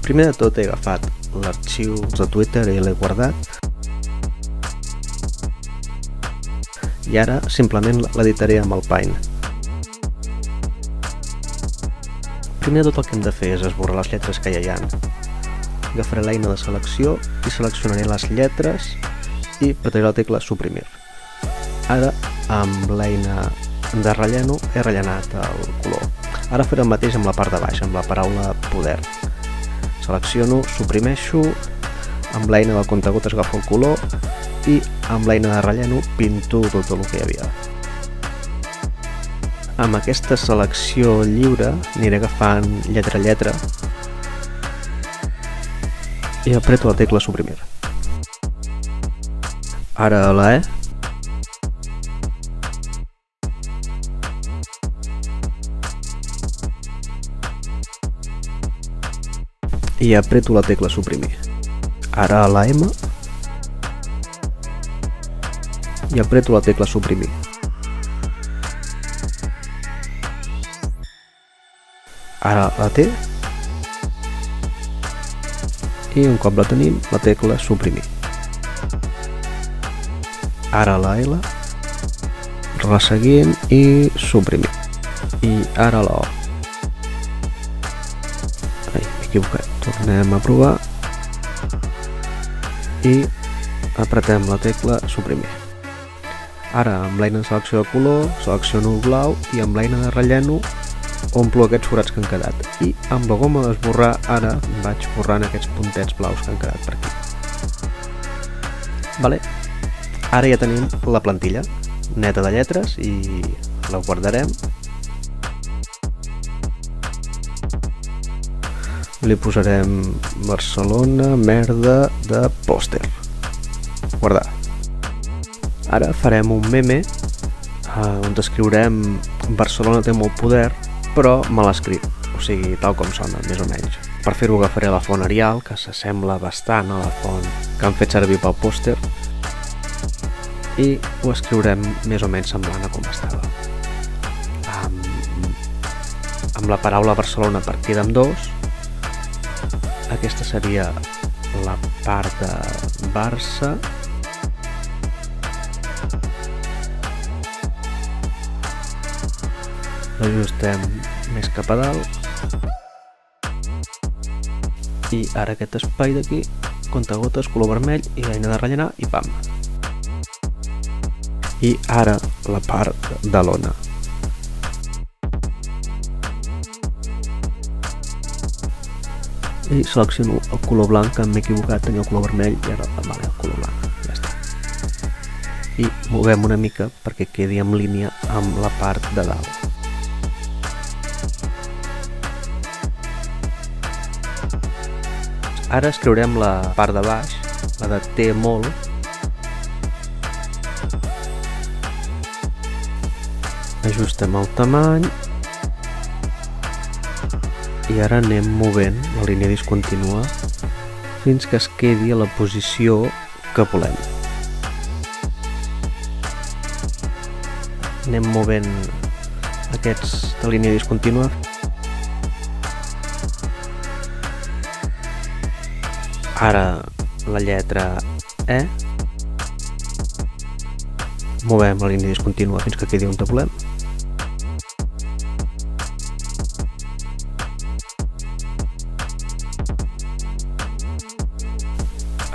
Primer de tot he agafat l'arxiu de Twitter i l'he guardat. I ara simplement l'editaré amb el Paint. Primer de tot el que hem de fer és esborrar les lletres que ja hi ha. Agafaré l'eina de selecció i seleccionaré les lletres i apretaré la tecla suprimir. Ara, amb l'eina de relleno, he rellenat el color. Ara faré el mateix amb la part de baix, amb la paraula poder. Selecciono, suprimeixo, amb l'eina del comptagotes agafo el color i amb l'eina de relleno pinto tot el que hi havia. Amb aquesta selecció lliure aniré agafant lletra a lletra i apreto la tecla suprimir. Ara la E. I apreto la tecla suprimir. Ara la M. I apreto la tecla suprimir. Ara la T. I un cop la tenim, la tecla suprimir. Ara la L. Resseguint i suprimir. I ara la O. Ai, m'he equivocat. Tornem a provar i apretem la tecla suprimir. Ara amb l'eina de selecció de color selecciono el blau i amb l'eina de relleno omplo aquests forats que han quedat i amb la goma d'esborrar ara vaig borrant aquests puntets blaus que han quedat per aquí. Vale. Ara ja tenim la plantilla neta de lletres i la guardarem. Li posarem Barcelona, merda de pòster. Guardar. Ara farem un meme on escriurem Barcelona té molt poder, però mal escrit, o sigui, tal com sona, més o menys. Per fer-ho agafaré la font Arial, que s'assembla bastant a la font que han fet servir pel pòster, i ho escriurem més o menys semblant a com estava. Amb la paraula Barcelona partida amb 2, aquesta seria la part de Barça. L'ajustem més cap a dalt. I ara aquest espai d'aquí, comptagotes, color vermell i l'eina de rellenar i pam. I ara la part de l'ona. I selecciono el color blanc, que m'he equivocat, tenia el color vermell i ara el color blanc, ja està. I movem una mica perquè quedi en línia amb la part de dalt. Ara escriurem la part de baix, la de T molt. Ajustem el tamany. I ara anem movent la línia discontínua fins que es quedi a la posició que volem. Anem movent aquesta línia discontínua. Ara la lletra E. Movem la línia discontínua fins que quedi on volem.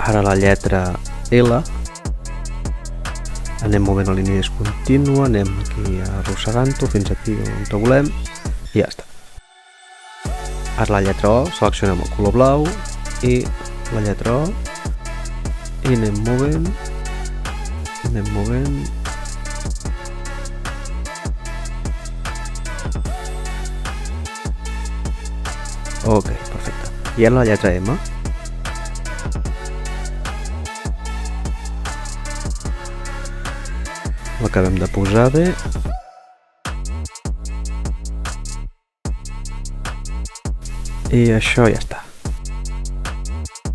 Ara la lletra L, anem movent la línia discontínua, anem aquí arrossegant-ho fins aquí on volem i ja està. Ara la lletra O, seleccionem el color blau i la lletra O i anem movent. Ok, perfecte. I ara la lletra M. L'acabem de posar bé. I això ja està.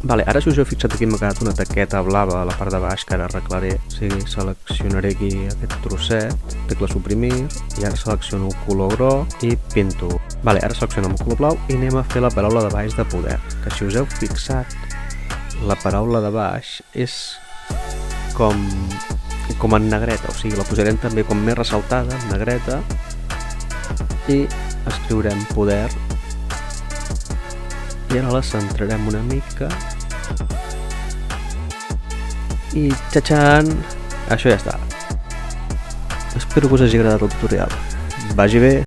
Vale, ara si us heu fixat aquí m'ha quedat una taqueta blava a la part de baix que ara arreglaré. O sigui, seleccionaré aquí aquest trosset, tecla suprimir, i ara selecciono el color groc i pinto. Vale, ara selecciono el color blau i anem a fer la paraula de baix de poder, que si us heu fixat, la paraula de baix és com en negreta, o sigui, la posarem també com més ressaltada, en negreta, i escriurem poder, i ara la centrarem una mica, i txatxan, això ja està. Espero que us hagi agradat el tutorial. Vagi bé!